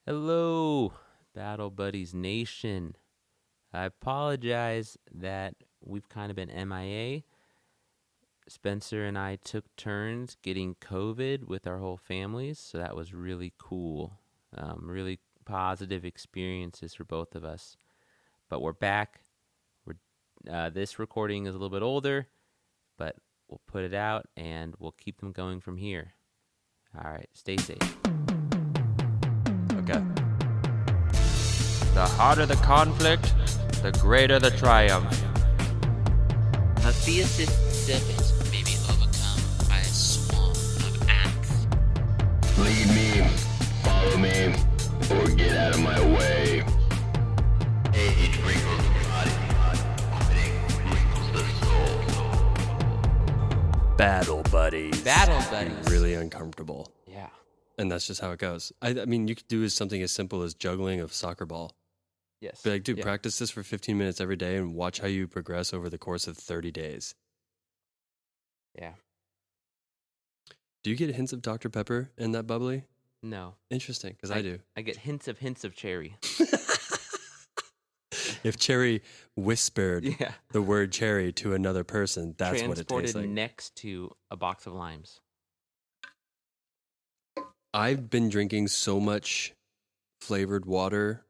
Hello, Battle Buddies Nation. I apologize that we've kind of been MIA. Spencer and I took turns getting COVID with our whole families, so that was really cool. Really positive experiences for both of us. But we're back. This recording is a little bit older, but we'll put it out and we'll keep them going from here. All right, stay safe. Okay. The harder the conflict, the greater the triumph. A fiercest serpent may be overcome by a swarm of ants. Lead me, follow me, or get out of my way. Age wrinkles the body, quitting wrinkles the soul. Battle buddies. Battle Buddies. Really uncomfortable. Yeah. And that's just how it goes. I mean, you could do something as simple as juggling a soccer ball. Yes. Be like, dude, Yeah. practice this for 15 minutes every day and watch how you progress over the course of 30 days. Yeah. Do you get hints of Dr. Pepper in that bubbly? No. Interesting, because I do. I get hints of cherry. If Cherry whispered Yeah. the word cherry to another person, that's what it tastes Transported like. next to a box of limes. I've been drinking so much flavored water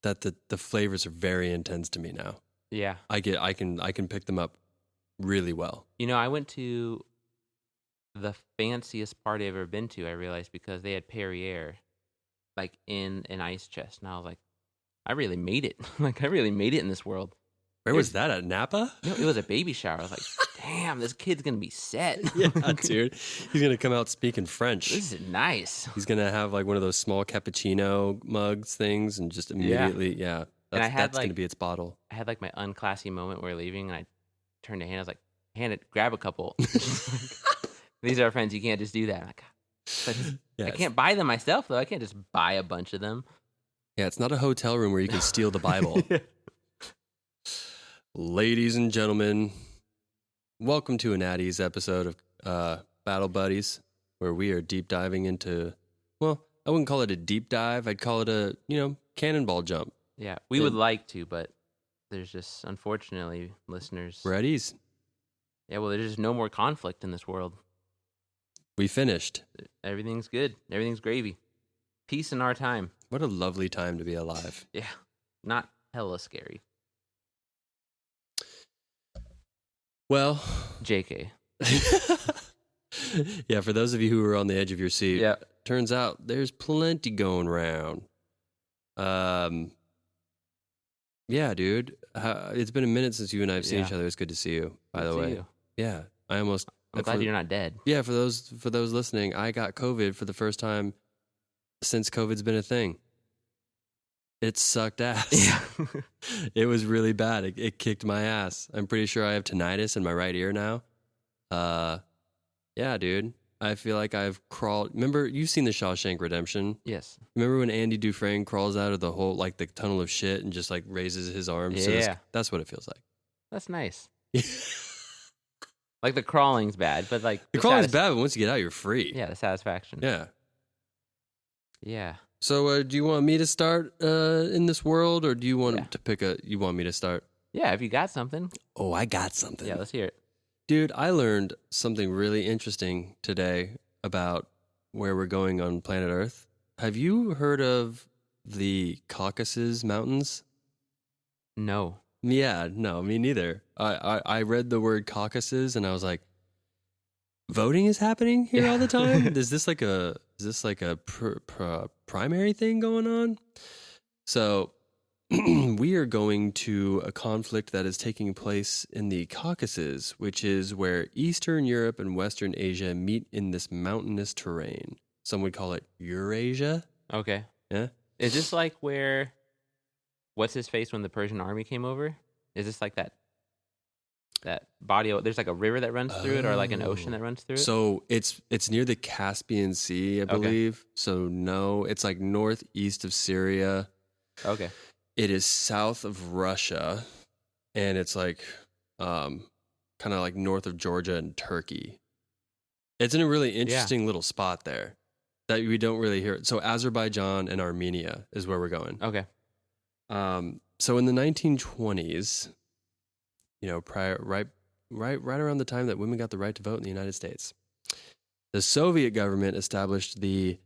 that the flavors are very intense to me now. Yeah. I can pick them up really well. You know, I went to the fanciest party I've ever been to, I realized, because they had Perrier like in an ice chest. And I was like, I really made it. Like, I really made it in this world. Where was that, at Napa? No, it was a baby shower. I was like, damn, this kid's going to be set. Yeah, dude. He's going to come out speaking French. This is nice. He's going to have like one of those small cappuccino mugs things and just immediately, yeah. And I had, that's going to like- be its bottle. I had like my unclassy moment where leaving, and I turned to Hannah. I was like, Hannah, grab a couple. These are our friends. You can't just do that. I'm like, but Yeah, I can't buy them myself, though. I can't just buy a bunch of them. Yeah, it's not a hotel room where you can steal the Bible. Ladies and gentlemen, welcome to an Addie's episode of Battle Buddies, where we are deep diving into, well, I wouldn't call it a deep dive. I'd call it a, cannonball jump. Yeah, we would like to, but there's just, unfortunately, listeners. We're at ease. Yeah, well, there's just no more conflict in this world. We finished. Everything's good. Everything's gravy. Peace in our time. What a lovely time to be alive. Yeah, not hella scary. Well, JK. yeah, for those of you who are on the edge of your seat, Yeah. turns out there's plenty going around. Yeah, dude. It's been a minute since you and I have seen Yeah. each other. It's good to see you, by Good the to way. see you. Yeah, I almost. I'm glad you're not dead. Yeah, for those listening, I got COVID for the first time since COVID's been a thing. It sucked ass. Yeah. It was really bad. It kicked my ass. I'm pretty sure I have tinnitus in my right ear now. Yeah, dude. I feel like I've crawled. Remember, you've seen the Shawshank Redemption. Yes. Remember when Andy Dufresne crawls out of the whole, like the tunnel of shit and just like raises his arms? Yeah. That's what it feels like. That's nice. Like the crawling's bad, but like The crawling's bad, but once you get out, you're free. Yeah, the satisfaction. Yeah. Yeah. So, do you want me to start in this world, or do you want Yeah. to pick a? You want me to start? Yeah, if you got something. Oh, I got something. Yeah, let's hear it. Dude, I learned something really interesting today about where we're going on planet Earth. Have you heard of the Caucasus Mountains? No. Yeah, no, me neither. I read the word Caucasus and I was like, voting is happening here all the time? Is this like a primary thing going on? So we are going to a conflict that is taking place in the Caucasus, which is where Eastern Europe and Western Asia meet in this mountainous terrain. Some would call it Eurasia. Okay. Yeah. Is this like where what's his face when the Persian army came over? Is this like that body of, there's like a river that runs through it, or like an ocean that runs through it? So it's near the Caspian Sea, I believe. So no, it's like northeast of Syria. Okay. It is south of Russia, and it's like kind of like north of Georgia and Turkey. It's in a really interesting little spot there. that we don't really hear. So Azerbaijan and Armenia is where we're going. Okay. So in the 1920s, right around the time that women got the right to vote in the United States, the Soviet government established the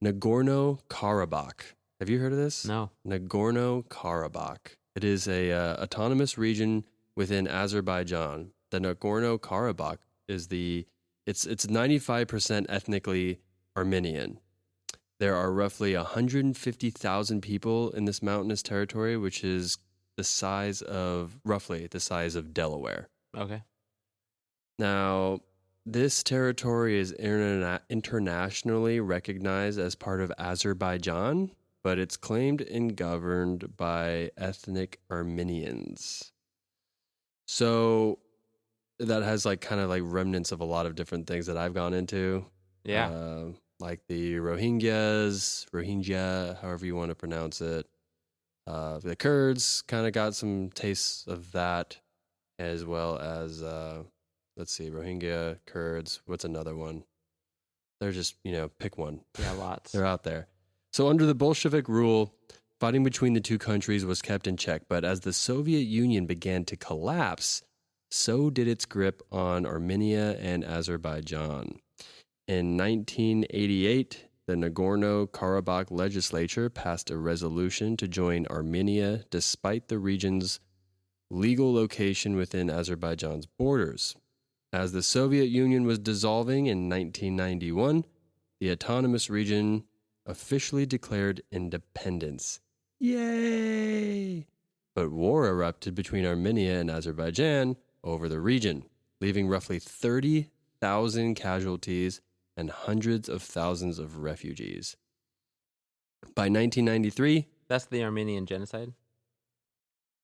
Nagorno-Karabakh. Have you heard of this? No. Nagorno-Karabakh. It is a autonomous region within Azerbaijan. The Nagorno-Karabakh is it's 95% ethnically Armenian. There are roughly 150,000 people in this mountainous territory, which is roughly the size of Delaware. Okay. Now, this territory is internationally recognized as part of Azerbaijan, but it's claimed and governed by ethnic Armenians. So that has kind of remnants of a lot of different things that I've gone into. Yeah. Like the Rohingya, however you want to pronounce it. The Kurds kind of got some tastes of that, as well as, let's see, Rohingya, Kurds. What's another one? They're just, pick one. Yeah, lots. They're out there. So under the Bolshevik rule, fighting between the two countries was kept in check. But as the Soviet Union began to collapse, so did its grip on Armenia and Azerbaijan. In 1988, the Nagorno-Karabakh legislature passed a resolution to join Armenia despite the region's legal location within Azerbaijan's borders. As the Soviet Union was dissolving in 1991, the autonomous region officially declared independence. Yay! But war erupted between Armenia and Azerbaijan over the region, leaving roughly 30,000 casualties and hundreds of thousands of refugees. By 1993... That's the Armenian genocide?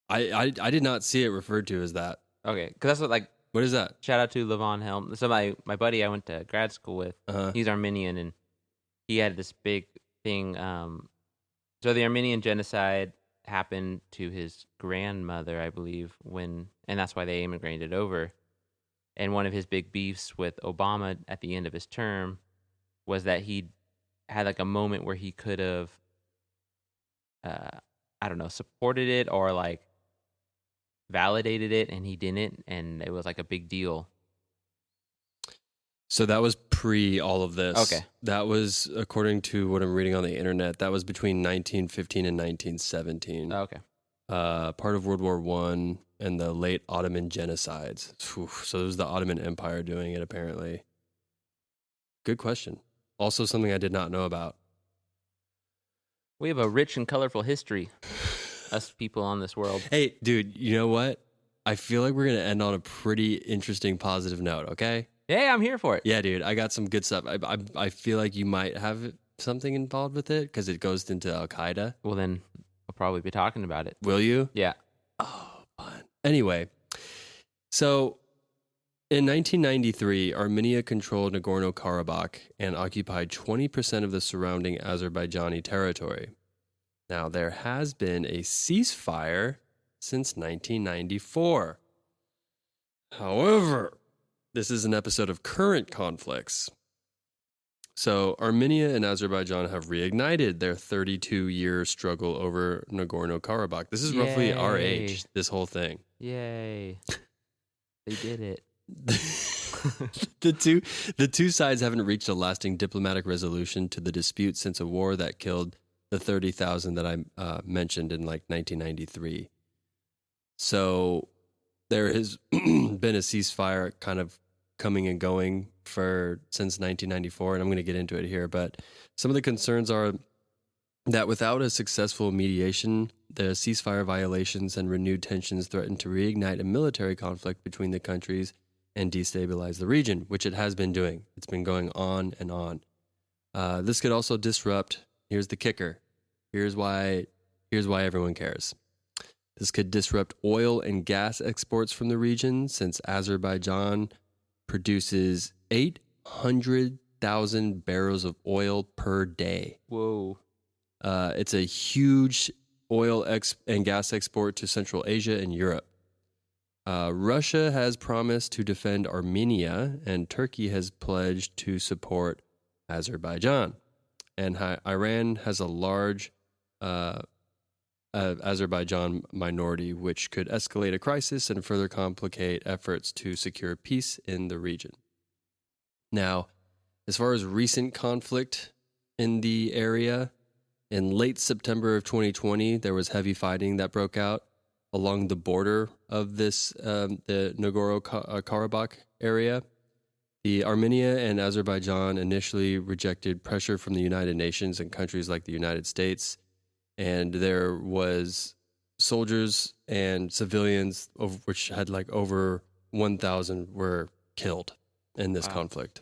I did not see it referred to as that. Okay, because that's what, What is that? shout out to Levon Helm. So my buddy I went to grad school with, he's Armenian, and he had this big thing. So the Armenian genocide happened to his grandmother, I believe, and that's why they immigrated over. And one of his big beefs with Obama at the end of his term was that he had a moment where he could have, supported it or validated it, and he didn't, and it was a big deal. So that was pre all of this. Okay. That was, according to what I'm reading on the internet, that was between 1915 and 1917. Okay. Part of World War I and the late Ottoman genocides. So it was the Ottoman Empire doing it, apparently. Good question. Also something I did not know about. We have a rich and colorful history, us people on this world. Hey, dude, you know what? I feel like we're going to end on a pretty interesting, positive note, okay? Yeah, I'm here for it. Yeah, dude, I got some good stuff. I feel like you might have something involved with it because it goes into Al-Qaeda. Well, then I'll probably be talking about it. Will you? Yeah. Oh, fun. Anyway, so in 1993, Armenia controlled Nagorno-Karabakh and occupied 20% of the surrounding Azerbaijani territory. Now, there has been a ceasefire since 1994. However, this is an episode of current conflicts. So Armenia and Azerbaijan have reignited their 32-year struggle over Nagorno-Karabakh. This is roughly our age, this whole thing. Yay. They did it. The two sides haven't reached a lasting diplomatic resolution to the dispute since a war that killed the 30,000 that I mentioned in 1993. So there has been a ceasefire kind of coming and going since 1994, and I'm going to get into it here. But some of the concerns are that without a successful mediation, the ceasefire violations and renewed tensions threaten to reignite a military conflict between the countries and destabilize the region, which it has been doing. It's been going on and on. This could also disrupt. Here's the kicker. Here's why everyone cares. This could disrupt oil and gas exports from the region, since Azerbaijan produces 800,000 barrels of oil per day. Whoa. It's a huge oil and gas export to Central Asia and Europe. Russia has promised to defend Armenia, and Turkey has pledged to support Azerbaijan. and Iran has a large Azerbaijan minority, which could escalate a crisis and further complicate efforts to secure peace in the region. Now, as far as recent conflict in the area, in late September of 2020, there was heavy fighting that broke out along the border of this, the Nagorno-Karabakh area. The Armenia and Azerbaijan initially rejected pressure from the United Nations and countries like the United States, and there was soldiers and civilians, which had like over 1,000 were killed in this conflict.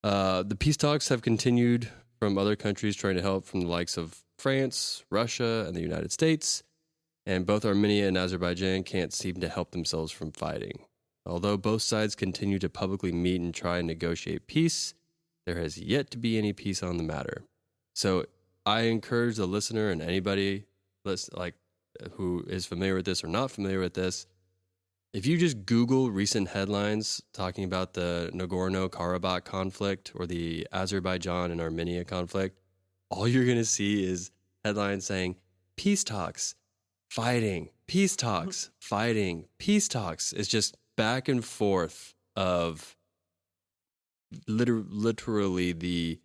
The peace talks have continued from other countries trying to help, from the likes of France, Russia, and the United States, and both Armenia and Azerbaijan can't seem to help themselves from fighting. Although both sides continue to publicly meet and try and negotiate peace, there has yet to be any peace on the matter. So I encourage the listener and anybody who is familiar with this or not familiar with this, if you just Google recent headlines talking about the Nagorno-Karabakh conflict or the Azerbaijan and Armenia conflict, all you're going to see is headlines saying, peace talks, fighting, peace talks, fighting, peace talks. It's just back and forth of literally the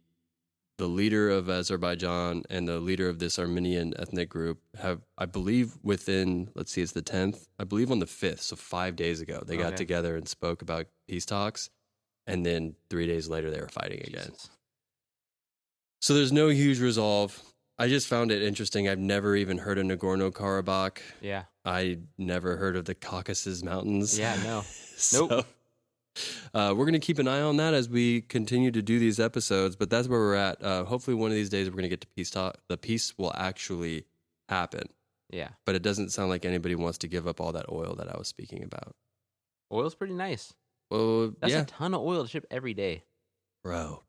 leader of Azerbaijan and the leader of this Armenian ethnic group have, I believe within, let's see, it's the 10th, I believe on the 5th, so 5 days ago, they got together and spoke about peace talks, and then 3 days later they were fighting again. So there's no huge resolve. I just found it interesting. I've never even heard of Nagorno-Karabakh. Yeah. I never heard of the Caucasus Mountains. Yeah, no. So, Nope. we're going to keep an eye on that as we continue to do these episodes, but that's where we're at. Hopefully one of these days we're going to get to peace talk. The peace will actually happen. Yeah. But it doesn't sound like anybody wants to give up all that oil that I was speaking about. Oil's pretty nice. Well, That's yeah. a ton of oil to ship every day. Bro.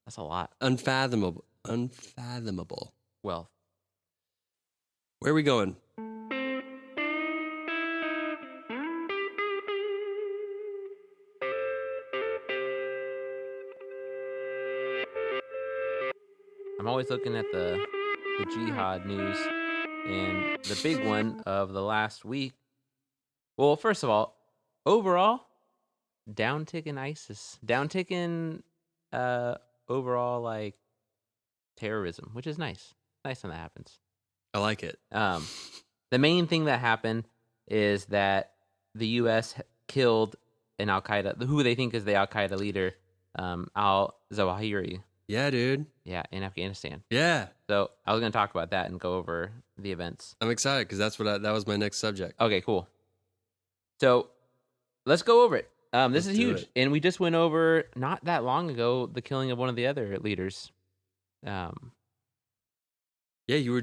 That's a lot. Unfathomable. Unfathomable. Well, Where are we going? I'm always looking at the jihad news, and the big one of the last week. Well, first of all, overall, downtick in ISIS, downtick in overall like terrorism, which is nice. Nice when that happens. I like it. The main thing that happened is that the U.S. killed an Al Qaeda, who they think is the Al Qaeda leader, Al Zawahiri. Yeah, dude. Yeah, in Afghanistan. Yeah. So I was going to talk about that and go over the events. I'm excited because that was my next subject. Okay, cool. So let's go over it. This is do huge. it. And we just went over, not that long ago, the killing of one of the other leaders. Yeah, you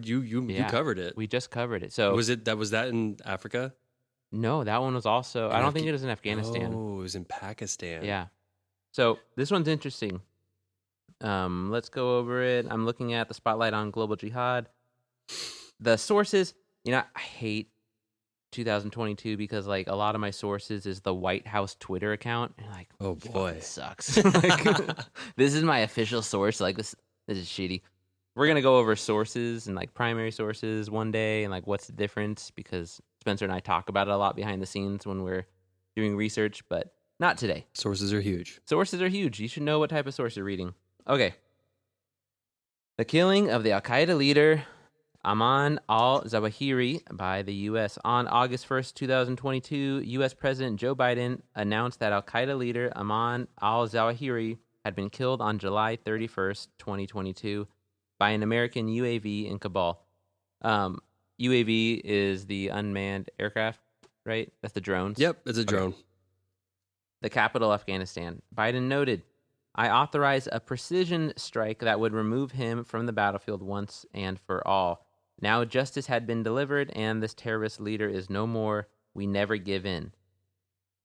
covered it. We just covered it. So Was that in Africa? no, that one was also, I don't think it was in Afghanistan. Oh, it was in Pakistan. Yeah. So this one's interesting. Let's go over it. I'm looking at the spotlight on global jihad. The sources, I hate 2022 because like a lot of my sources is the White House Twitter account. And like, Oh boy. it sucks. Like, this is my official source. Like this is shitty. We're gonna go over sources and like primary sources one day and like what's the difference, because Spencer and I talk about it a lot behind the scenes when we're doing research, but not today. Sources are huge. Sources are huge. You should know what type of source you're reading. Okay. The killing of the Al-Qaeda leader Ayman al-Zawahiri by the U.S. On August 1st, 2022, U.S. President Joe Biden announced that Al-Qaeda leader Ayman al-Zawahiri had been killed on July 31st, 2022 by an American UAV in Kabul. UAV is the unmanned aircraft, right? That's the drones. Yep, it's a drone. Okay. The capital, Afghanistan. Biden noted, I authorize a precision strike that would remove him from the battlefield once and for all. Now justice had been delivered, and this terrorist leader is no more. We never give in.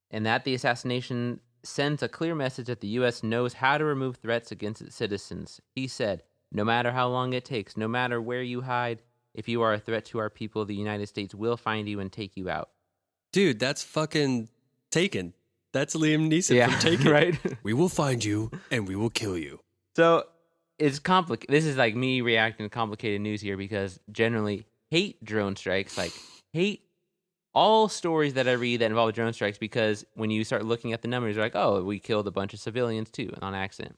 And that the assassination sends a clear message that the U.S. knows how to remove threats against its citizens. He said, no matter how long it takes, no matter where you hide, if you are a threat to our people, the United States will find you and take you out. Dude, that's fucking Taken. That's Liam Neeson from Taken. Right? We will find you and we will kill you. So it's complicated. This is like me reacting to complicated news here because generally hate drone strikes, like hate all stories that I read that involve drone strikes because when you start looking at the numbers, you're like, oh, we killed a bunch of civilians too on accident.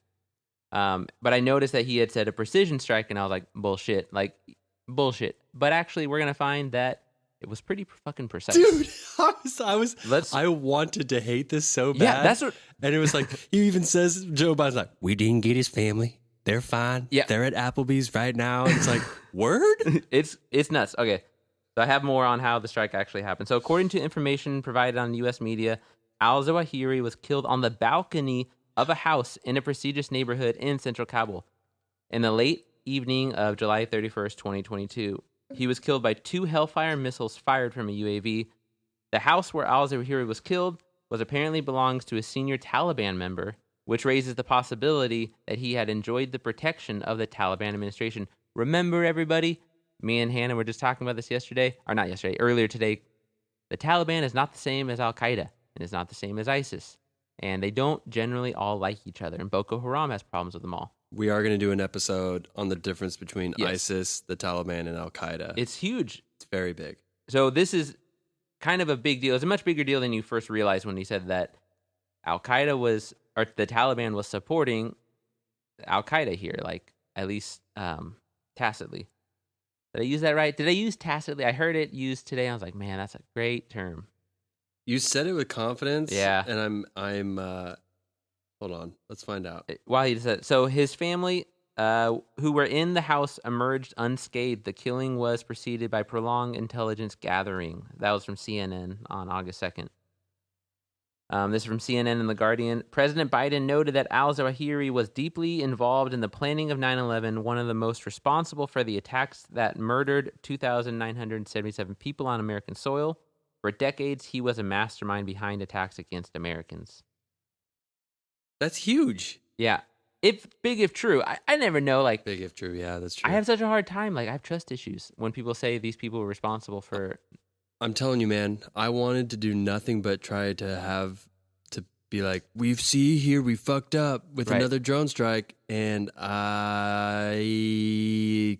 But I noticed that he had said a precision strike, and I was like, bullshit. But actually, we're gonna find that it was pretty fucking precise. Dude, I wanted to hate this so bad. Yeah, that's what. And it was like, he even says, Joe Biden's like, we didn't get his family. They're fine. Yeah. They're at Applebee's right now. And it's like, word? It's nuts. Okay. So I have more on how the strike actually happened. So according to information provided on U.S. media, al-Zawahiri was killed on the balcony of a house in a prestigious neighborhood in central Kabul in the late evening of July 31st, 2022. He was killed by 2 Hellfire missiles fired from a UAV. The house where al-Zawahiri was killed apparently belongs to a senior Taliban member, which raises the possibility that he had enjoyed the protection of the Taliban administration. Remember, everybody, me and Hannah were just talking about this earlier today. The Taliban is not the same as Al-Qaeda, and it's not the same as ISIS. And they don't generally all like each other, and Boko Haram has problems with them all. We are going to do an episode on the difference between ISIS, the Taliban, and Al-Qaeda. It's huge. It's very big. So this is kind of a big deal. It's a much bigger deal than you first realized when he said that Al-Qaeda or the Taliban was supporting Al-Qaeda here, like at least tacitly. Did I use that right? Did I use tacitly? I heard it used today. I was like, man, that's a great term. You said it with confidence. Yeah. And I'm hold on. Let's find out. While he said, so his family, who were in the house, emerged unscathed. The killing was preceded by prolonged intelligence gathering. That was from CNN on August 2nd. This is from CNN and The Guardian. President Biden noted that al-Zawahiri was deeply involved in the planning of 9/11, one of the most responsible for the attacks that murdered 2,977 people on American soil. For decades, he was a mastermind behind attacks against Americans. That's huge. Yeah. If big, if true. I never know, like... Big if true, yeah, that's true. I have such a hard time, like, I have trust issues when people say these people were responsible for... I'm telling you, man, I wanted to do nothing but try to be like, we fucked up with another drone strike, and I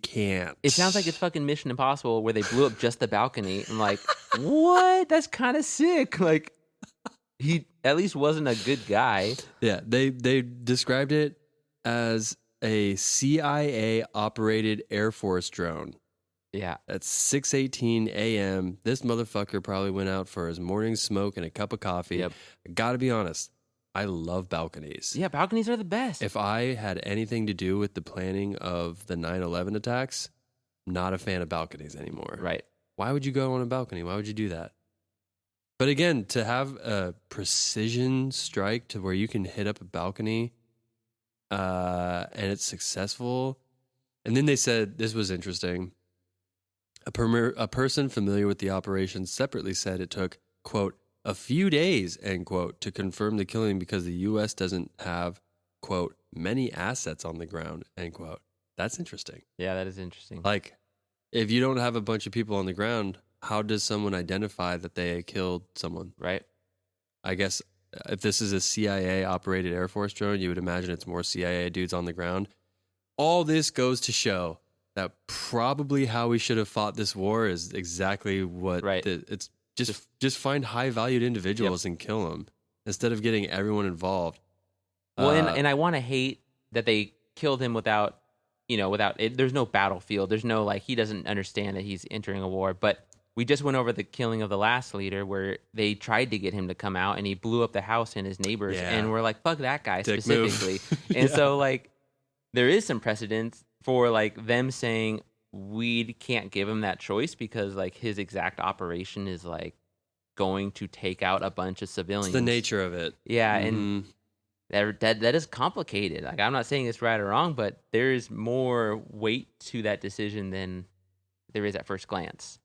can't. It sounds like it's fucking Mission Impossible where they blew up just the balcony. I'm like, what? That's kind of sick. Like, he at least wasn't a good guy. Yeah, they described it as a CIA-operated Air Force drone. Yeah. At 6:18 a.m., this motherfucker probably went out for his morning smoke and a cup of coffee. Yep. I gotta be honest, I love balconies. Yeah, balconies are the best. If I had anything to do with the planning of the 9/11 attacks, not a fan of balconies anymore. Right. Why would you go on a balcony? Why would you do that? But again, to have a precision strike to where you can hit up a balcony and it's successful. And then they said, this was interesting, a person familiar with the operation separately said it took, quote, a few days, end quote, to confirm the killing because the U.S. doesn't have, quote, many assets on the ground, end quote. That's interesting. Yeah, that is interesting. Like, if you don't have a bunch of people on the ground, how does someone identify that they killed someone? Right. I guess if this is a CIA-operated Air Force drone, you would imagine it's more CIA dudes on the ground. All this goes to show that probably how we should have fought this war is exactly what... Right. It's just find high-valued individuals and kill them instead of getting everyone involved. Well, and I want to hate that they killed him without it. There's no battlefield. There's no, like, he doesn't understand that he's entering a war. But we just went over the killing of the last leader where they tried to get him to come out and he blew up the house and his neighbors. Yeah. And we're like, fuck that guy Dick specifically. And so, like, there is some precedent for, like, them saying we can't give him that choice because, like, his exact operation is, like, going to take out a bunch of civilians. It's the nature of it. Yeah, and that is complicated. Like, I'm not saying it's right or wrong, but there is more weight to that decision than there is at first glance.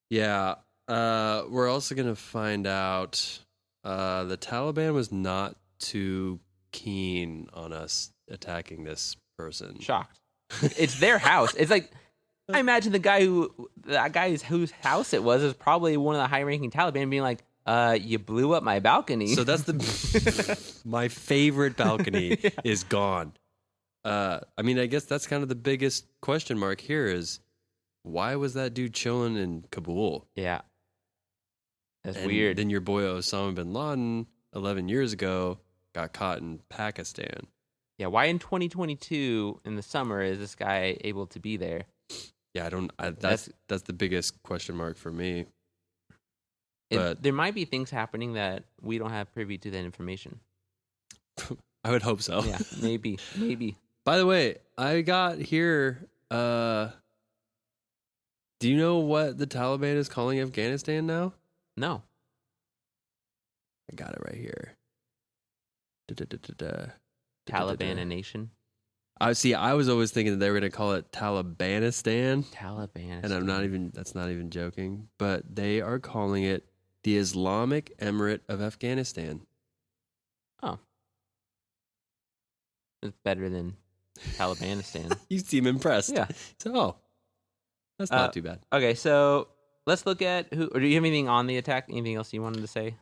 Yeah. We're also going to find out the Taliban was not too keen on us attacking this person. Shocked. It's their house. It's like, I imagine the guy whose house it was probably one of the high-ranking Taliban being like, you blew up my balcony. So that's my favorite balcony is gone. I mean, I guess that's kind of the biggest question mark here is why was that dude chilling in Kabul? Yeah. That's And weird. then your boy Osama bin Laden, 11 years ago, got caught in Pakistan. Yeah, why in 2022 in the summer is this guy able to be there? Yeah, that's the biggest question mark for me. But There might be things happening that we don't have privy to that information. I would hope so. Yeah, maybe. By the way, I got here. Do you know what the Taliban is calling Afghanistan now? No. I got it right here. Taliban a nation? I was always thinking that they were going to call it Talibanistan. Taliban. And that's not even joking, but they are calling it the Islamic Emirate of Afghanistan. Oh. It's better than Talibanistan. You seem impressed. Yeah. So, that's not too bad. Okay, so let's look at who. Or do you have anything on the attack? Anything else you wanted to say?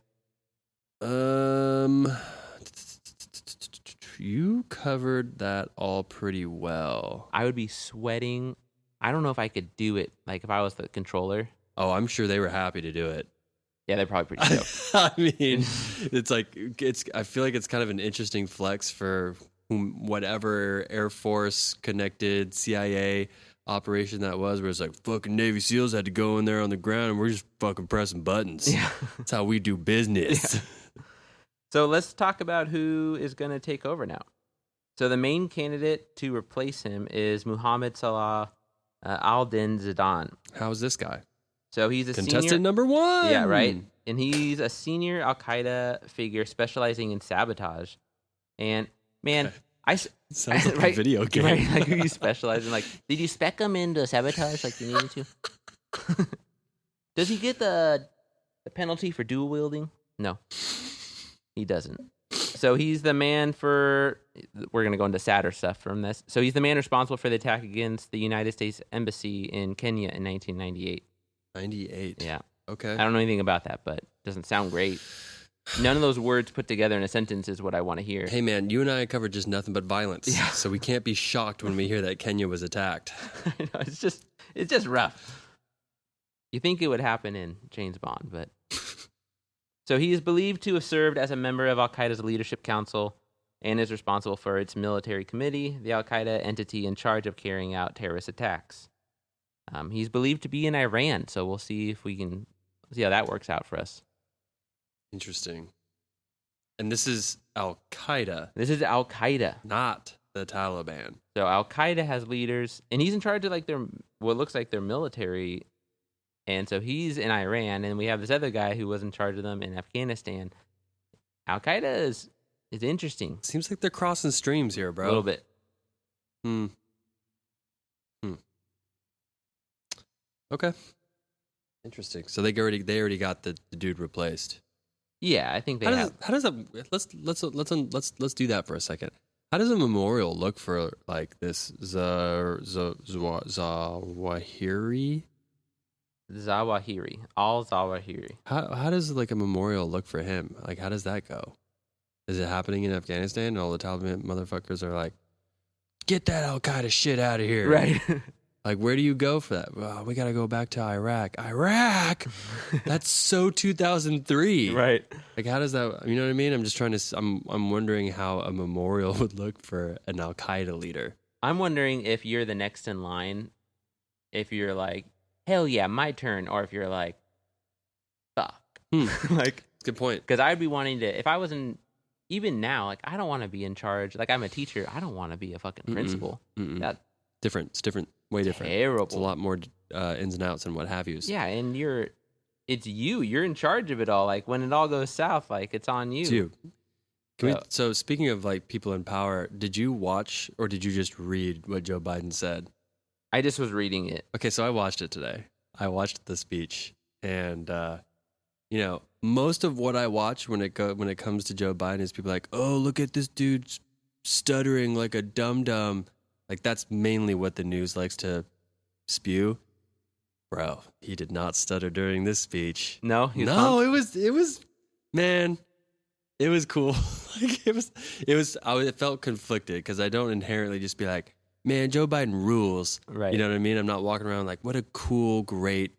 You covered that all pretty well. I would be sweating. I don't know if I could do it. Like if I was the controller. Oh, I'm sure they were happy to do it. Yeah, they're probably pretty dope. I mean, I feel like it's kind of an interesting flex for whatever Air Force connected CIA operation that was, where it's like fucking Navy SEALs had to go in there on the ground and we're just fucking pressing buttons. Yeah. That's how we do business. Yeah. So let's talk about who is going to take over now. So the main candidate to replace him is Muhammad Salah al-Din Zidane. How's this guy? So he's a Contestant senior, number one. Yeah, right. And he's a senior Al-Qaeda figure specializing in sabotage. And man, Sounds like a video game. Right, like who you specialize in? Like, did you spec him into sabotage like you needed to? Does he get the penalty for dual wielding? No, he doesn't. So he's the man for. We're gonna go into sadder stuff from this. So he's the man responsible for the attack against the United States Embassy in Kenya in 1998. 98. Yeah. Okay. I don't know anything about that, but it doesn't sound great. None of those words put together in a sentence is what I want to hear. Hey man, you and I covered just nothing but violence, Yeah. so we can't be shocked when we hear that Kenya was attacked. I know, it's just rough. You think it would happen in James Bond, but so he is believed to have served as a member of Al Qaeda's leadership council and is responsible for its military committee, the Al Qaeda entity in charge of carrying out terrorist attacks. He's believed to be in Iran, so we'll see if we can see how that works out for us. Interesting. And this is Al Qaeda. This is Al Qaeda, not the Taliban. So Al Qaeda has leaders, and he's in charge of like what looks like their military. And so he's in Iran, and we have this other guy who was in charge of them in Afghanistan. Al Qaeda is interesting. Seems like they're crossing streams here, bro. A little bit. Okay. Interesting. So they already got the dude replaced. Yeah, I think they have. How does that? Let's do that for a second. How does a memorial look for like this Zawahiri? Zawahiri. Al-Zawahiri. How does like a memorial look for him? Like how does that go? Is it happening in Afghanistan and all the Taliban motherfuckers are like, get that Al Qaeda shit out of here. Right. Like, where do you go for that? Well, we got to go back to Iraq. Iraq? That's so 2003. Right. Like, how does that, you know what I mean? I'm just trying to, I'm wondering how a memorial would look for an Al Qaeda leader. I'm wondering if you're the next in line, if you're like, hell yeah, my turn, or if you're like, fuck. Like, That's a good point. because I'd be wanting to, if I wasn't, even now, like, I don't want to be in charge. Like, I'm a teacher. I don't want to be a fucking principal. That's Different. It's different. Way different. terrible. It's a lot more ins and outs and what have yous. Yeah, and you're in charge of it all. Like, when it all goes south, like, it's on you. It's you. So speaking of like people in power, did you watch or did you just read what Joe Biden said? I just was reading it. Okay, so I watched it today. I watched the speech, and you know, most of what I watch when it comes to Joe Biden is people like, oh, look at this dude stuttering like a dum-dum. Like, that's mainly what the news likes to spew. Bro, he did not stutter during this speech. No? It was, man, it was cool. Like it felt conflicted because I don't inherently just be like, man, Joe Biden rules. Right. You know what I mean? I'm not walking around like, what a cool, great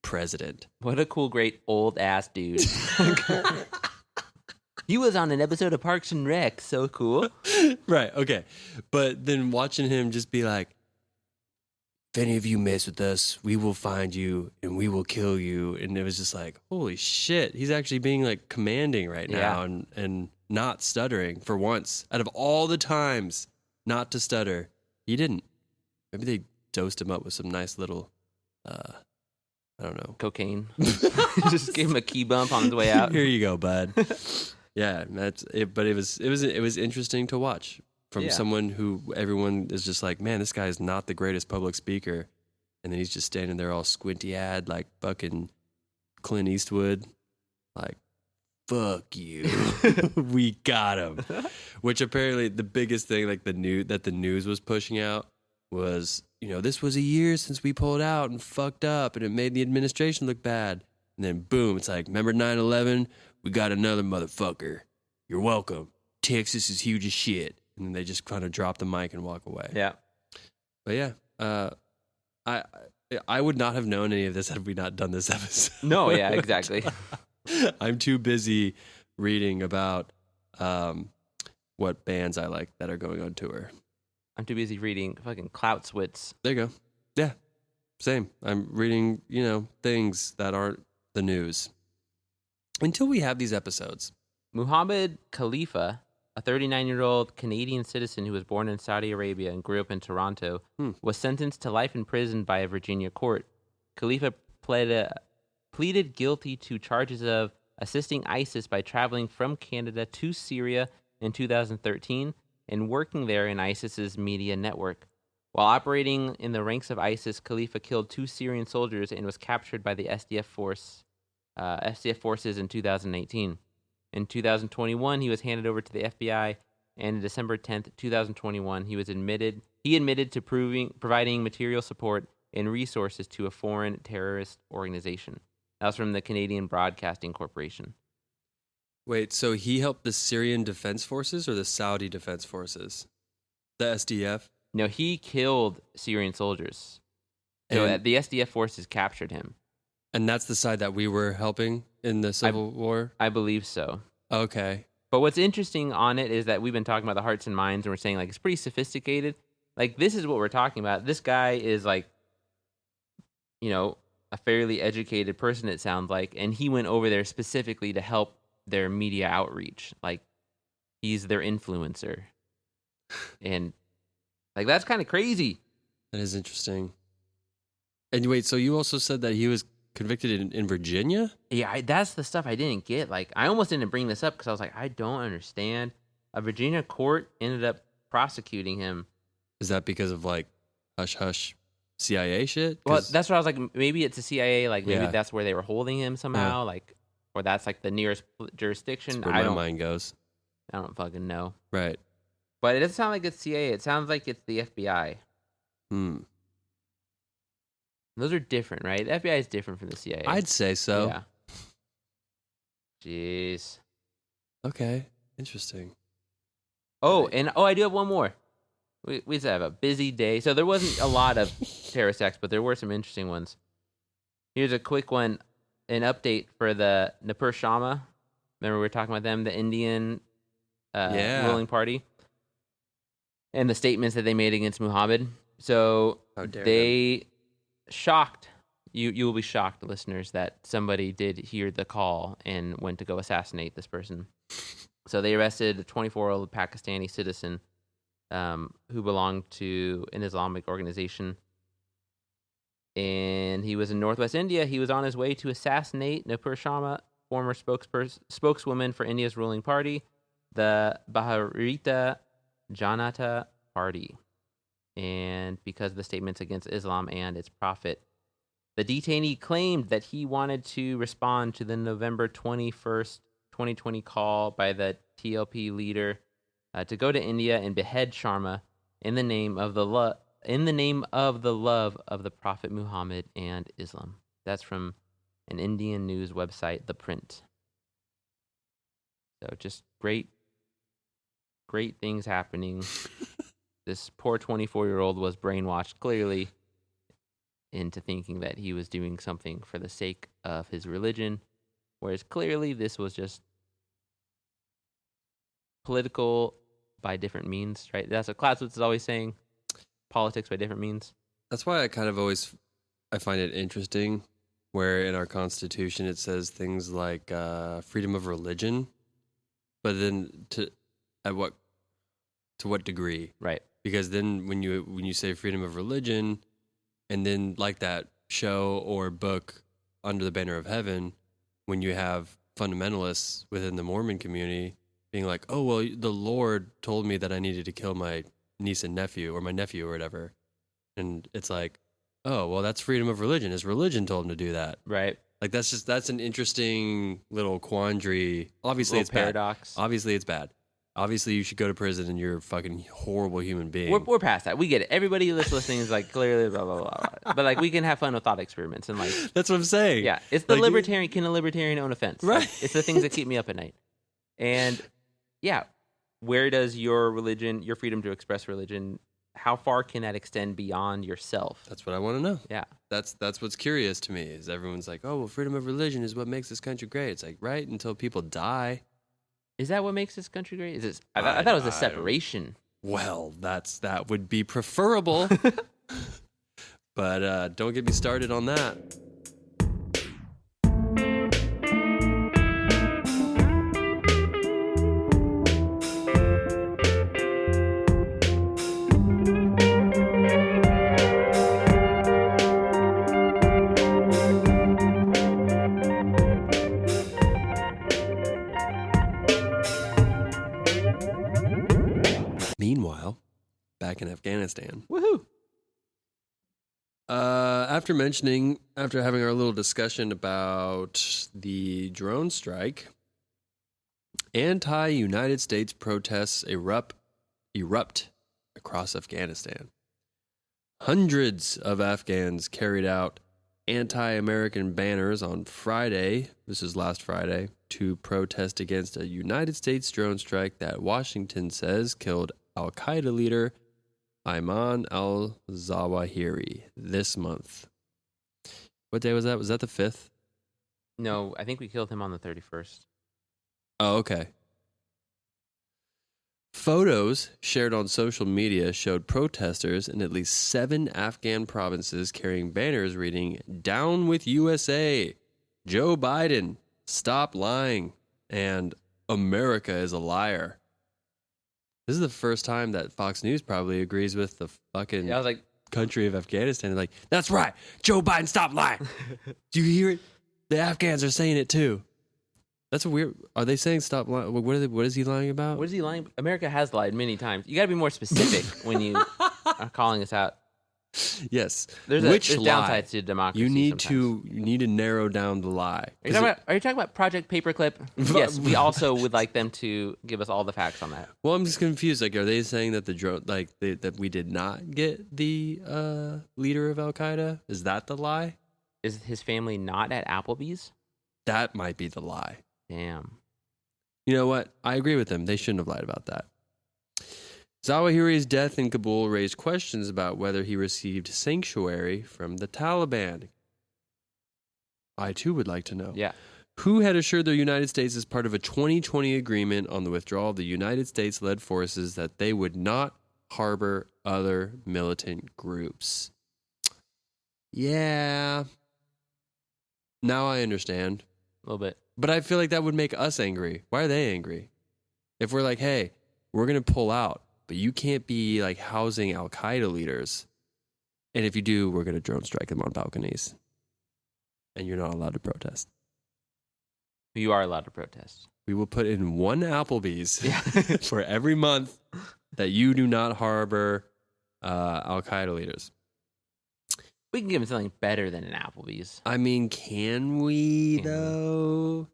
president. What a cool, great old ass dude. He was on an episode of Parks and Rec. So cool. Right. Okay. But then watching him just be like, if any of you mess with us, we will find you and we will kill you. And it was just like, holy shit. He's actually being like commanding right now and not stuttering for once. Out of all the times not to stutter, he didn't. Maybe they dosed him up with some nice little, I don't know. Cocaine. Just gave him a key bump on his way out. Here you go, bud. Yeah, that's it. But it was interesting to watch from someone who everyone is just like, man, this guy is not the greatest public speaker, and then he's just standing there all squinty-eyed like fucking Clint Eastwood, like, fuck you, we got him. Which apparently the biggest thing, like the news was pushing out was, this was a year since we pulled out and fucked up, and it made the administration look bad. And then boom, it's like, remember 9/11? We got another motherfucker. You're welcome. Texas is huge as shit. And then they just kind of drop the mic and walk away. Yeah. But yeah, I would not have known any of this had we not done this episode. No, yeah, exactly. I'm too busy reading about what bands I like that are going on tour. I'm too busy reading fucking Clout-Switz. There you go. Yeah, same. I'm reading, things that aren't the news. Until we have these episodes. Muhammad Khalifa, a 39-year-old Canadian citizen who was born in Saudi Arabia and grew up in Toronto, was sentenced to life in prison by a Virginia court. Khalifa pleaded guilty to charges of assisting ISIS by traveling from Canada to Syria in 2013 and working there in ISIS's media network. While operating in the ranks of ISIS, Khalifa killed 2 Syrian soldiers and was captured by the SDF forces in 2018. In 2021, he was handed over to the FBI, and on December 10th, 2021, he admitted to providing material support and resources to a foreign terrorist organization. That was from the Canadian Broadcasting Corporation. Wait, so he helped the Syrian Defense Forces or the Saudi Defense Forces? The SDF? No, he killed Syrian soldiers. So the SDF forces captured him. And that's the side that we were helping in the Civil War? I believe so. Okay. But what's interesting on it is that we've been talking about the hearts and minds, and we're saying, like, it's pretty sophisticated. Like, this is what we're talking about. This guy is, like, a fairly educated person, it sounds like, and he went over there specifically to help their media outreach. Like, he's their influencer. And, like, that's kind of crazy. That is interesting. And wait, so you also said that he was convicted in Virginia? Yeah, that's the stuff I didn't get. Like, I almost didn't bring this up because I was like, I don't understand. A Virginia court ended up prosecuting him. Is that because of, like, hush-hush CIA shit? Well, that's what I was like, maybe it's the CIA, like, maybe Yeah. that's where they were holding him somehow, like, or that's, like, the nearest jurisdiction. That's where my mind goes. I don't fucking know. Right. But it doesn't sound like it's CIA. It sounds like it's the FBI. Those are different, right? The FBI is different from the CIA. I'd say so. Yeah. Jeez. Okay. Interesting. Oh, and I do have one more. We just have a busy day. So there wasn't a lot of terrorist acts, but there were some interesting ones. Here's a quick one, an update for the Nipur Shama. Remember we were talking about them, the Indian ruling party, and the statements that they made against Muhammad. So they shocked, you will be shocked, listeners, that somebody did hear the call and went to go assassinate this person. So they arrested a 24-year-old Pakistani citizen who belonged to an Islamic organization. And he was in Northwest India. He was on his way to assassinate Nipur Sharma, former spokeswoman for India's ruling party, the Bharatiya Janata Party. And because of the statements against Islam and its prophet, the detainee claimed that he wanted to respond to the November 21st, 2020 call by the TLP leader to go to India and behead Sharma in the name of the love of the Prophet Muhammad and Islam. That's from an Indian news website, The Print. So just great great things happening. This poor 24-year-old was brainwashed clearly into thinking that he was doing something for the sake of his religion, whereas clearly this was just political by different means, right? That's what Clausewitz is always saying, politics by different means. That's why I kind of always I find it interesting where in our Constitution it says things like freedom of religion, but then to what degree? Right. Because then when you say freedom of religion, and then like that show or book Under the Banner of Heaven, when you have fundamentalists within the Mormon community being like, oh, well, the Lord told me that I needed to kill my niece and nephew or my nephew or whatever. And it's like, oh, well, that's freedom of religion. His religion told him to do that. Right. Like, that's an interesting little quandary. Obviously, it's paradox. bad. Obviously, it's bad. Obviously, you should go to prison and you're a fucking horrible human being. We're past that. We get it. Everybody that's listening is like clearly blah, blah, blah, blah. But like we can have fun with thought experiments and like. That's what I'm saying. Yeah. It's the like, libertarian. Can a libertarian own a fence? Right. Like, it's the things that keep me up at night. And yeah, where does your religion, your freedom to express religion, how far can that extend beyond yourself? That's what I want to know. Yeah. That's what's curious to me is everyone's like, oh, well, freedom of religion is what makes this country great. It's like, right, until people die. Is that what makes this country great? Is this? I thought it was a separation. Well, that would be preferable. But don't get me started on that. Meanwhile, back in Afghanistan. Woohoo! After having our little discussion about the drone strike, anti-United States protests erupt across Afghanistan. Hundreds of Afghans carried out anti-American banners on Friday, this is last Friday, to protest against a United States drone strike that Washington says killed Al-Qaeda leader Ayman al-Zawahiri this month. What day was that? Was that the 5th? No, I think we killed him on the 31st. Oh, okay. Photos shared on social media showed protesters in at least 7 Afghan provinces carrying banners reading, "Down with USA," "Joe Biden, stop lying," and "America is a liar." This is the first time that Fox News probably agrees with the fucking I was like, country of Afghanistan. They're like, that's right, Joe Biden, stop lying. Do you hear it? The Afghans are saying it too. That's weird. Are they saying stop lying? What is he lying about? what is he lying? America has lied many times. You got to be more specific when you are calling us out. Yes. There's Which lie? downsides to democracy. You need sometimes. to narrow down the lie. Are you talking about Project Paperclip? Yes, we also would like them to give us all the facts on that. Well, I'm just confused. Like, are they saying that the drone, that we did not get the leader of Al Qaeda? Is that the lie? Is his family not at Applebee's? That might be the lie. Damn. You know what? I agree with them. They shouldn't have lied about that. Zawahiri's death in Kabul raised questions about whether he received sanctuary from the Taliban. I too would like to know. Yeah. Who had assured the United States as part of a 2020 agreement on the withdrawal of the United States-led forces that they would not harbor other militant groups? Yeah. Now I understand. A little bit. But I feel like that would make us angry. Why are they angry? If we're like, hey, we're going to pull out, but you can't be like housing Al-Qaeda leaders. And if you do, we're going to drone strike them on balconies. And you're not allowed to protest. You are allowed to protest. We will put in one Applebee's Yeah. for every month that you do not harbor Al-Qaeda leaders. We can give them something better than an Applebee's. I mean, can we, Can we? though?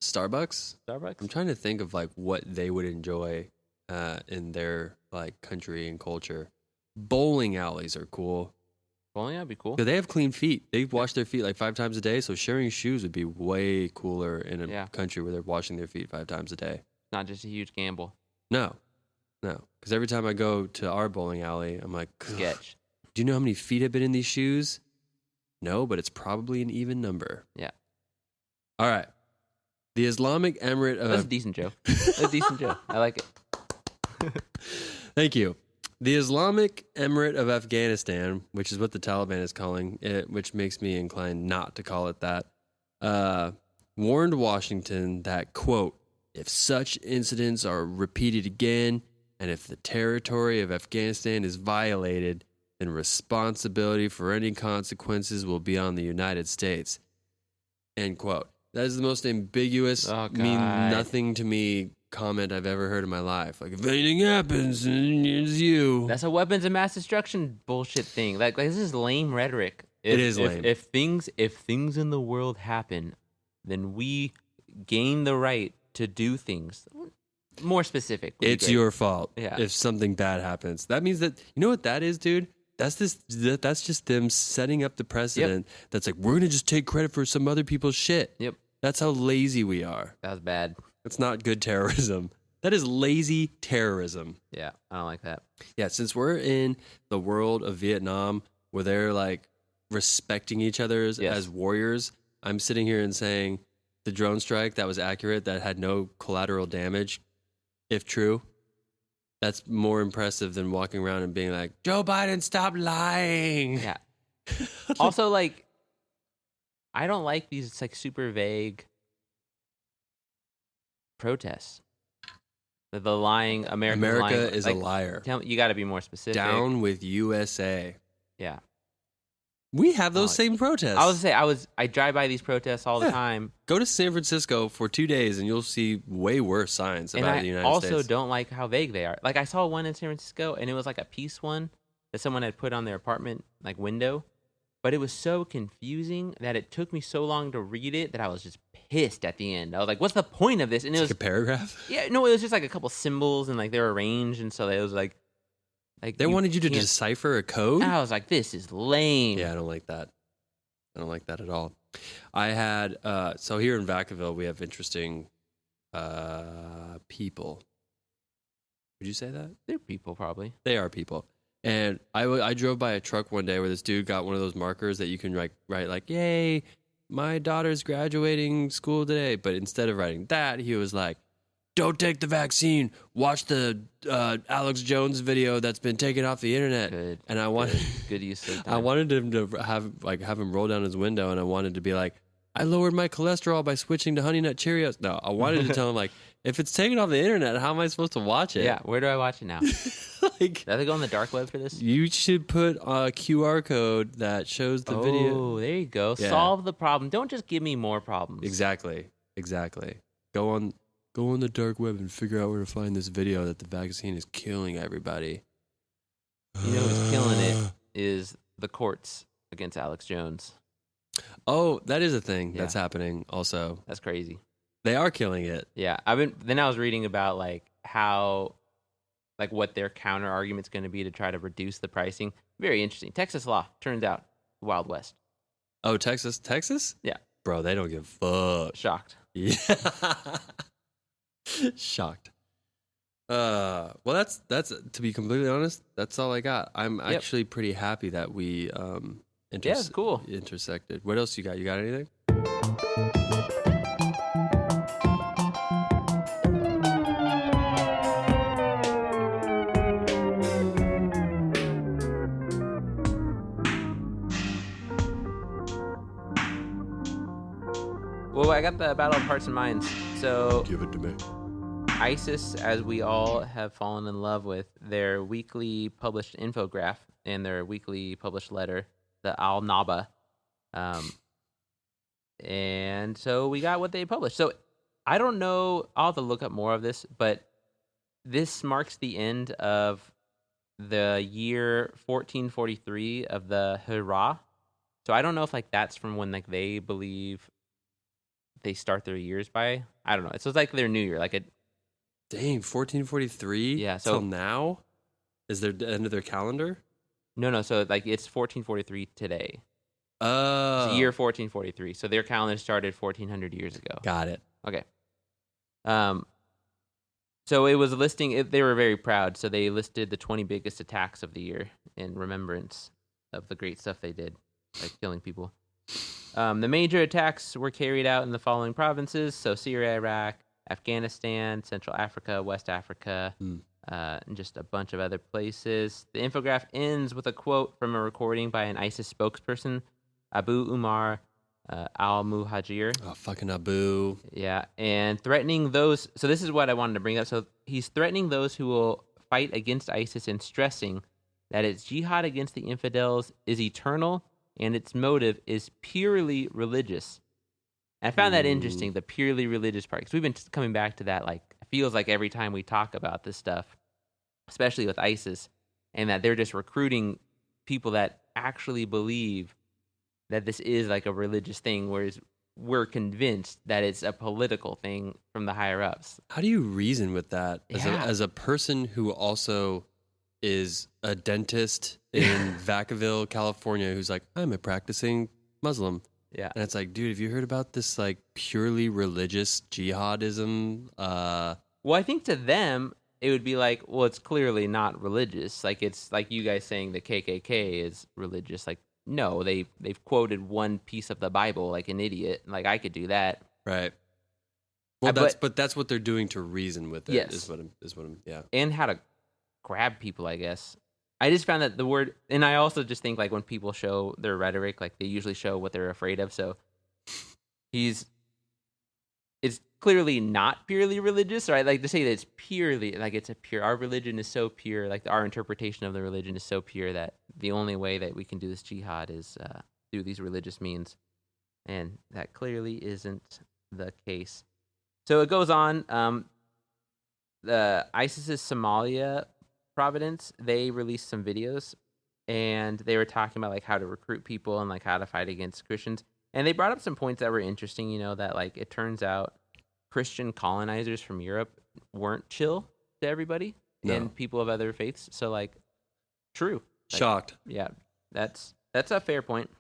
Starbucks? Starbucks? I'm trying to think of like what they would enjoy in their like country and culture. Bowling alleys are cool. Well, yeah, that'd be cool. Because they have clean feet. They wash their feet like 5 times a day, so sharing shoes would be way cooler in a country where they're washing their feet 5 times a day. Not just a huge gamble. No. Because every time I go to our bowling alley, I'm like, Sketch. do you know how many feet have been in these shoes? No, but it's probably an even number. Yeah. All right. The Islamic Emirate of... That's a decent joke. That's a decent joke. I like it. Thank you. The Islamic Emirate of Afghanistan, which is what the Taliban is calling it, which makes me inclined not to call it that, warned Washington that, quote, if such incidents are repeated again, and if the territory of Afghanistan is violated, then responsibility for any consequences will be on the United States. End quote. That is the most ambiguous, mean nothing to me comment I've ever heard in my life. Like, if anything happens, it's you. That's a weapons of mass destruction bullshit thing. Like this is lame rhetoric. It is lame. If things in the world happen, then we gain the right to do things. More specific. It's your fault Yeah. if something bad happens. That means that, you know what that is, dude? That's just them setting up the precedent. That's like, we're going to just take credit for some other people's shit. Yep. That's how lazy we are. That was bad. That's not good terrorism. That is lazy terrorism. Yeah, I don't like that. Yeah, since we're in the world of Vietnam where they're like respecting each other as warriors, I'm sitting here and saying the drone strike that was accurate, that had no collateral damage, if true, that's more impressive than walking around and being like, Joe Biden, stop lying. Yeah. Also, like, I don't like these like super vague protests. The lying America lying, is like, a liar. Tell me, you got to be more specific. Down with USA. Yeah. We have those same protests. I was gonna say I drive by these protests all the time. Go to San Francisco for 2 days and you'll see way worse signs about the United States. I also don't like how vague they are. Like I saw one in San Francisco and it was like a peace one that someone had put on their apartment like window, but it was so confusing that it took me so long to read it that I was just pissed at the end. I was like, "What's the point of this?" And it was like a paragraph. Yeah, no, it was just like a couple symbols and like they were arranged, and so it was like they wanted you to decipher a code. And I was like, "This is lame." Yeah, I don't like that. I don't like that at all. I had so here in Vacaville we have interesting people. Would you say that? They're people, probably. They are people. And I drove by a truck one day where this dude got one of those markers that you can write like, "Yay, my daughter's graduating school today." But instead of writing that, he was like, "Don't take the vaccine. Watch the Alex Jones video that's been taken off the internet." Good. And I wanted good use of time. I wanted him to have him roll down his window, and I wanted to be like, "I lowered my cholesterol by switching to Honey Nut Cheerios." No, I wanted to tell him like, if it's taken off the internet, how am I supposed to watch it? Yeah, where do I watch it now? Like, do they go on the dark web for this? You should put a QR code that shows the video. Oh, there you go. Yeah. Solve the problem. Don't just give me more problems. Exactly. Go on the dark web and figure out where to find this video that the vaccine is killing everybody. You know who's killing it is the courts against Alex Jones. Oh, that is a thing Yeah. that's happening also. That's crazy. They are killing it. Yeah, then I was reading about like how, like what their counter argument's going to be to try to reduce the pricing. Very interesting. Texas law turns out Wild West. Oh, Texas? Yeah, Bro, they don't give a fuck. shocked. Yeah. Shocked. Well, that's to be completely honest, that's all I got. I'm actually pretty happy that we it's cool. intersected. What else you got? You got anything? Well, I got the Battle of Hearts and Minds. So Give it to me. ISIS, as we all have fallen in love with, their weekly published infograph and their weekly published letter, the Al Naba. And so we got what they published. So I don't know, I'll have to look up more of this, but this marks the end of the year 1443 of the Hurrah. So I don't know if like that's from when like they believe they start their years by. I don't know. So it's like their new year, like a Dang, 1443? Yeah, so- till now? Is there the end of their calendar? no. So like it's 1443 today. Oh. It's year 1443. So their calendar started 1400 years ago. Got it. Okay. So it was listing. They were very proud. So they listed the 20 biggest attacks of the year in remembrance of the great stuff they did, like killing people. The major attacks were carried out in the following provinces: so Syria, Iraq, Afghanistan, Central Africa, West Africa, and just a bunch of other places. The infograph ends with a quote from a recording by an ISIS spokesperson, Abu Umar al-Muhajir. Oh, fucking Abu. Yeah, and threatening those. So this is what I wanted to bring up. So he's threatening those who will fight against ISIS and stressing that its jihad against the infidels is eternal and its motive is purely religious. And I found that interesting, the purely religious part, because we've been coming back to that. Like, it feels like every time we talk about this stuff, especially with ISIS, and that they're just recruiting people that actually believe that this is like a religious thing, whereas we're convinced that it's a political thing from the higher ups. How do you reason with that Yeah. as a person who also is a dentist in Vacaville, California, who's like, I'm a practicing Muslim. Yeah. And it's like, dude, have you heard about this like purely religious jihadism? Well, I think to them, it would be like, well, it's clearly not religious. Like, it's like you guys saying the KKK is religious. Like, no, they've quoted one piece of the Bible like an idiot. Like, I could do that. Right. Well, but- but that's what they're doing to reason with it. Yes. Is what I'm. Yeah. And how to grab people, I guess. I just found that the word, and I also just think like when people show their rhetoric, like they usually show what they're afraid of. So it's clearly not purely religious, right? Like to say that it's purely, like it's a pure, our religion is so pure, like our interpretation of the religion is so pure that the only way that we can do this jihad is through these religious means. And that clearly isn't the case. So it goes on. The ISIS's Somalia province, they released some videos, and they were talking about like how to recruit people and like how to fight against Christians. And they brought up some points that were interesting. You know, that like it turns out Christian colonizers from Europe weren't chill to everybody and people of other faiths. So like, true. Like, Shocked. yeah, that's a fair point.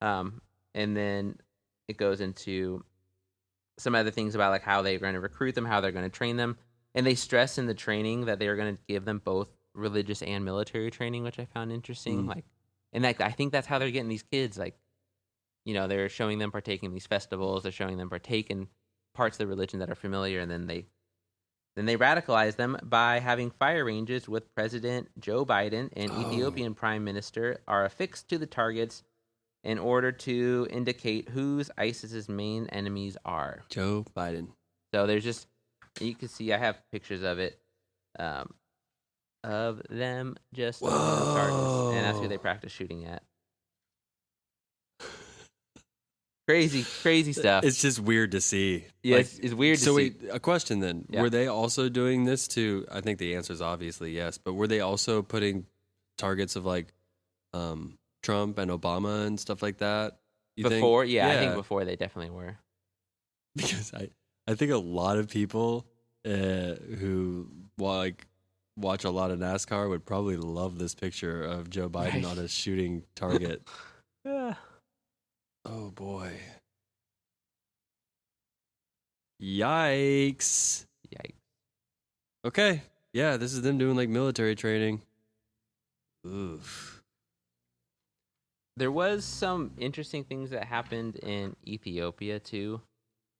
And then it goes into some other things about like how they're going to recruit them, how they're going to train them. And they stress in the training that they are going to give them both religious and military training, which I found interesting. Like, and like I think that's how they're getting these kids. Like, you know, they're showing them partake in these festivals. They're showing them partake in parts of the religion that are familiar, and then they radicalize them by having fire ranges with President Joe Biden and Ethiopian Prime Minister are affixed to the targets in order to indicate whose ISIS's main enemies are. Joe Biden. So there's just, you can see I have pictures of it, of them just on the targets, and that's who they practice shooting at. Crazy stuff. It's just weird to see. Yeah, Like, it's weird to so see. wait, a question then. Yeah. Were they also doing this to, I think the answer is obviously yes, but were they also putting targets of like Trump and Obama and stuff like that? You think? Before, yeah, I think before they definitely were. Because I think a lot of people who like watch a lot of NASCAR would probably love this picture of Joe Biden Right. on a shooting target. Yeah. Oh boy. Yikes. Yikes. Okay. Yeah, this is them doing like military training. Oof. There was some interesting things that happened in Ethiopia too.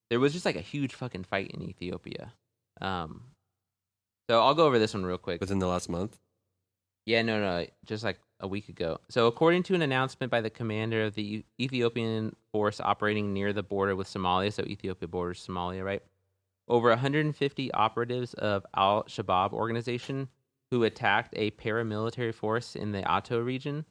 There was just like a huge fucking fight in Ethiopia. So I'll go over this one real quick. Within the last month? Yeah, no, just like a week ago. So according to an announcement by the commander of the Ethiopian force operating near the border with Somalia, so Ethiopia borders Somalia, right? Over 150 operatives of Al-Shabaab organization who attacked a paramilitary force in the Ato region,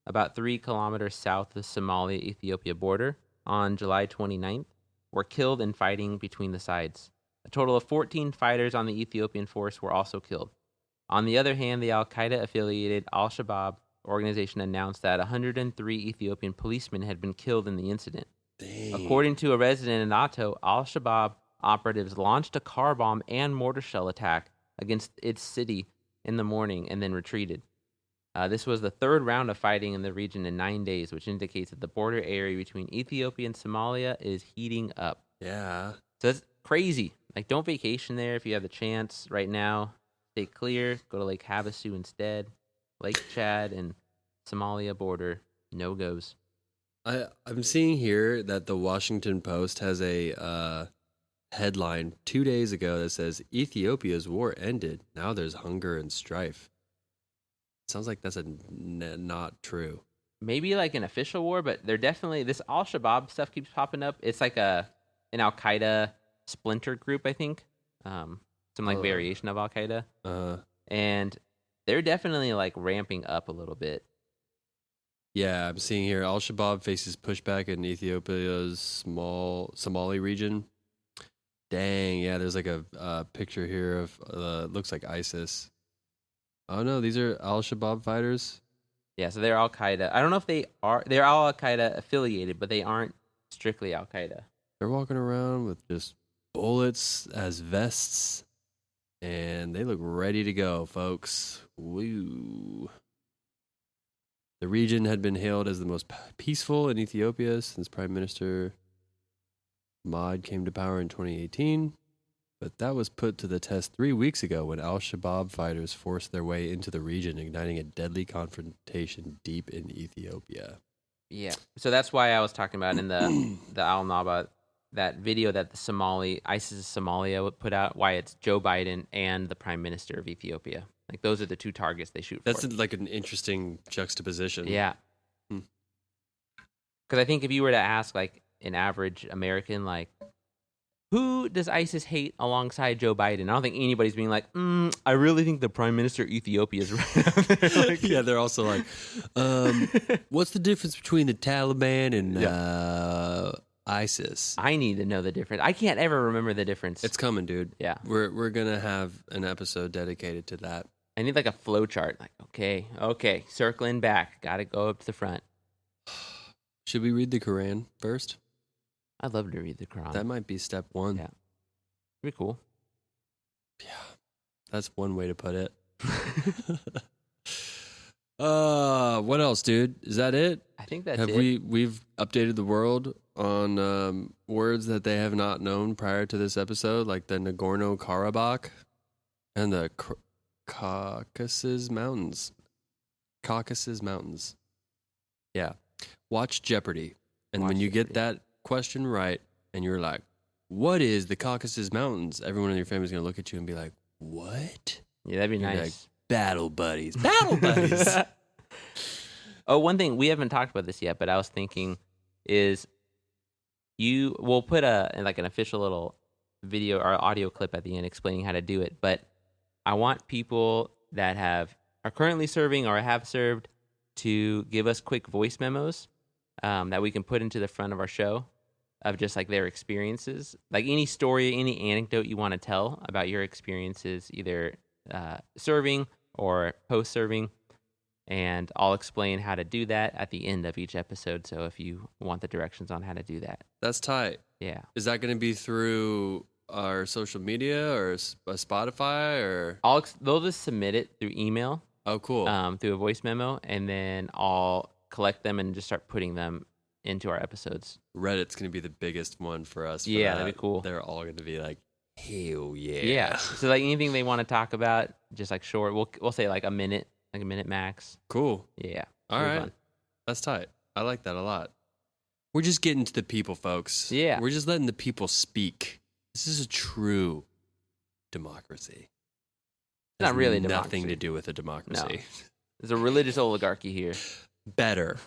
about 3 kilometers south of the Somalia-Ethiopia border, on July 29th, were killed in fighting between the sides. A total of 14 fighters on the Ethiopian force were also killed. On the other hand, the Al-Qaeda-affiliated Al-Shabaab organization announced that 103 Ethiopian policemen had been killed in the incident. Dang. According to a resident in Ato, Al-Shabaab operatives launched a car bomb and mortar shell attack against its city in the morning and then retreated. This was the third round of fighting in the region in 9 days, which indicates that the border area between Ethiopia and Somalia is heating up. Yeah. So that's crazy. Like, don't vacation there if you have the chance right now. Stay clear. Go to Lake Havasu instead. Lake Chad and Somalia border. No goes. I'm seeing here that the Washington Post has a headline 2 days ago that says Ethiopia's war ended. Now there's hunger and strife. Sounds like that's not true. Maybe like an official war, but they're definitely, this Al Shabaab stuff keeps popping up. It's like an Al Qaeda splinter group, I think. Some like variation of Al Qaeda. And they're definitely like ramping up a little bit. Yeah, I'm seeing here Al Shabaab faces pushback in Ethiopia's Somali region. Dang, yeah, there's like a picture here of looks like ISIS. Oh no, these are Al Shabaab fighters. Yeah, so they're Al Qaeda. I don't know if they're Al Qaeda affiliated, but they aren't strictly Al Qaeda. They're walking around with just bullets as vests, and they look ready to go, folks. Woo. The region had been hailed as the most peaceful in Ethiopia since Prime Minister Ahmed came to power in 2018. But that was put to the test 3 weeks ago when Al-Shabaab fighters forced their way into the region, igniting a deadly confrontation deep in Ethiopia. Yeah, so that's why I was talking about in the Al-Naba, that video that the ISIS Somalia would put out, why it's Joe Biden and the Prime Minister of Ethiopia. Like, those are the two targets they shoot for. That's like an interesting juxtaposition. Yeah. Because I think if you were to ask, like, an average American, like, who does ISIS hate alongside Joe Biden? I don't think anybody's being like, I really think the Prime Minister of Ethiopia is right. Like, yeah, they're also like, what's the difference between the Taliban and ISIS? I need to know the difference. I can't ever remember the difference. It's coming, dude. Yeah. We're going to have an episode dedicated to that. I need like a flow chart. Like, okay, circling back. Got to go up to the front. Should we read the Quran first? I'd love to read the Quran. That might be step one. Yeah. Pretty cool. Yeah. That's one way to put it. What else, dude? Is that it? I think that's it. We've updated the world on words that they have not known prior to this episode, like the Nagorno-Karabakh and the Caucasus Mountains. Yeah. Watch Jeopardy. And when you get that question right and you're like, what is the Caucasus Mountains? Everyone in your family is going to look at you and be like, what? Yeah, that'd be nice. Like, battle buddies. Battle buddies. Oh, one thing, we haven't talked about this yet, but I was thinking is we'll put an official little video or audio clip at the end explaining how to do it, but I want people that are currently serving or have served to give us quick voice memos that we can put into the front of our show of just like their experiences, like any story, any anecdote you want to tell about your experiences, either serving or post-serving, and I'll explain how to do that at the end of each episode. So if you want the directions on how to do that. That's tight. Yeah. Is that going to be through our social media or Spotify or? They'll just submit it through email. Oh, cool. Through a voice memo, and then I'll collect them and just start putting them into our episodes. Reddit's going to be the biggest one for us. Yeah, that'd be cool. They're all going to be like, hell yeah. Yeah. So like anything they want to talk about, just like short, we'll say like a minute max. Cool. Yeah. All right. Fun. That's tight. I like that a lot. We're just getting to the people, folks. Yeah. We're just letting the people speak. This is a true democracy. It's not really nothing to do with a democracy. No. There's a religious oligarchy here. Better.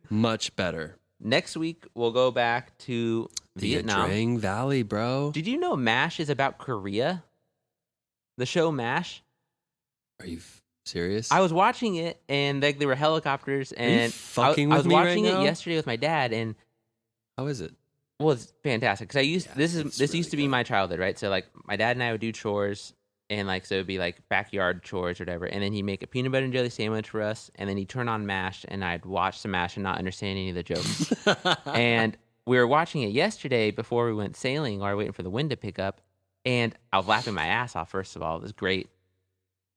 Much better. Next week, we'll go back to Vietnam. The Drang Valley, bro. Did you know MASH is about Korea? The show MASH? Are you serious? I was watching it, and there were helicopters, and I was watching it yesterday with my dad, and how is it? Well, it's fantastic because this really used to be my childhood, right? So like my dad and I would do chores, and like so it'd be like backyard chores or whatever, and then he'd make a peanut butter and jelly sandwich for us, and then he'd turn on MASH, and I'd watch some MASH and not understand any of the jokes. And we were watching it yesterday before we went sailing, while we were waiting for the wind to pick up, and I was laughing my ass off. First of all, it was great,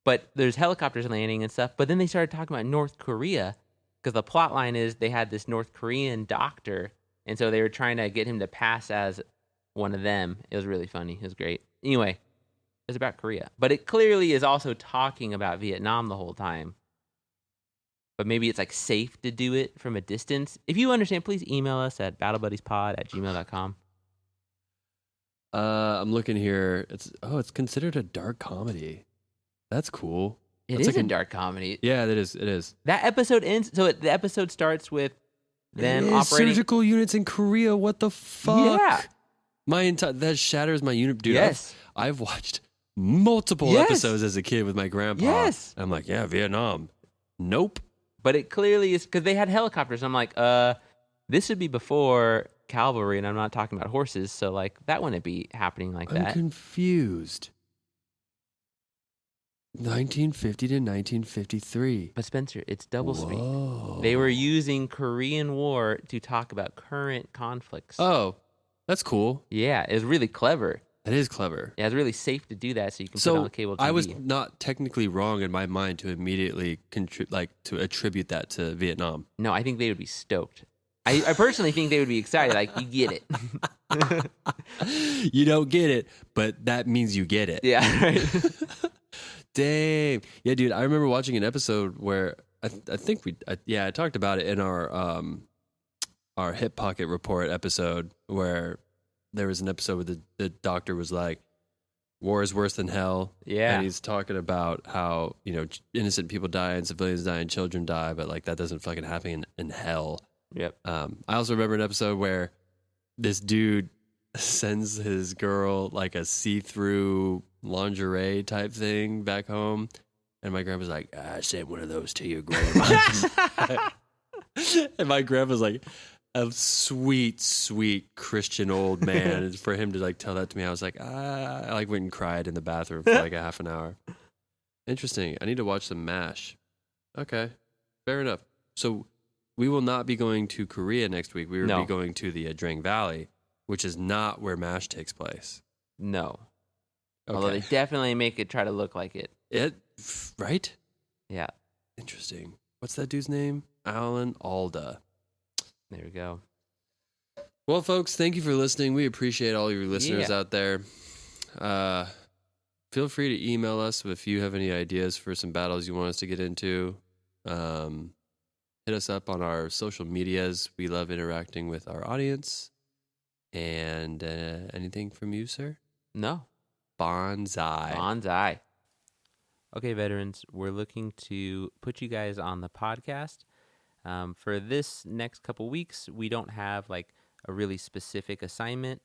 but there's helicopters landing and stuff. But then they started talking about North Korea because the plot line is they had this North Korean doctor. And so they were trying to get him to pass as one of them. It was really funny. It was great. Anyway, it's about Korea. But it clearly is also talking about Vietnam the whole time. But maybe it's like safe to do it from a distance. If you understand, please email us at battlebuddiespod@gmail.com. I'm looking here. It's considered a dark comedy. That's cool. It That's is like a dark comedy. Yeah, it is. It is. That episode ends. So the episode starts with them It is operating surgical units in Korea. What the fuck? Yeah. That shatters my unit, dude. Yes. I've watched multiple Yes. episodes as a kid with my grandpa. Yes. I'm like, yeah, Vietnam. Nope. But it clearly is because they had helicopters. I'm like, this would be before cavalry, and I'm not talking about horses. So like that wouldn't be happening like I'm that. confused. 1950 to 1953. But Spencer, it's double speak. Whoa. They were using Korean War to talk about current conflicts. Oh, that's cool. Yeah, it was really clever. That is clever. Yeah, it's really safe to do that, so you can put it So on cable TV. I was not technically wrong in my mind to immediately to attribute that to Vietnam. No, I think they would be stoked. I personally think they would be excited. Like, you get it. You don't get it, but that means you get it. Yeah, right. Dang. Yeah, dude, I remember watching an episode where I think I talked about it in our Hip Pocket Report episode where there was an episode where the doctor was like, war is worse than hell. Yeah. And he's talking about how, innocent people die and civilians die and children die, but like that doesn't fucking happen in hell. Yep. I also remember an episode where this dude sends his girl like a see-through lingerie type thing back home, and my grandpa's like, I sent one of those to your grandma. And my grandpa's like a sweet Christian old man. And for him to like tell that to me, I was like, I like went and cried in the bathroom for like a half an hour. Interesting. I need to watch some MASH. Okay, fair enough. So we will not be going to Korea next week. We will be going to the Drang Valley, which is not where MASH takes place. No. Okay. Although they definitely make it try to look like it. Right? Yeah. Interesting. What's that dude's name? Alan Alda. There we go. Well, folks, thank you for listening. We appreciate all your listeners out there. Feel free to email us if you have any ideas for some battles you want us to get into. Hit us up on our social medias. We love interacting with our audience. And anything from you, sir? No. Bonsai. Bonsai. Okay, veterans, we're looking to put you guys on the podcast. For this next couple weeks, we don't have like a really specific assignment.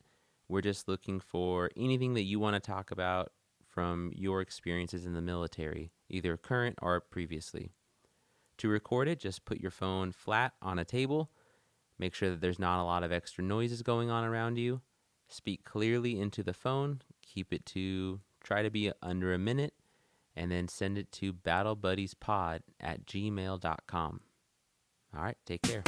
We're just looking for anything that you want to talk about from your experiences in the military, either current or previously. To record it, just put your phone flat on a table. Make sure that there's not a lot of extra noises going on around you. Speak clearly into the phone. Try to be under a minute. And then send it to battlebuddiespod@gmail.com. All right, take care.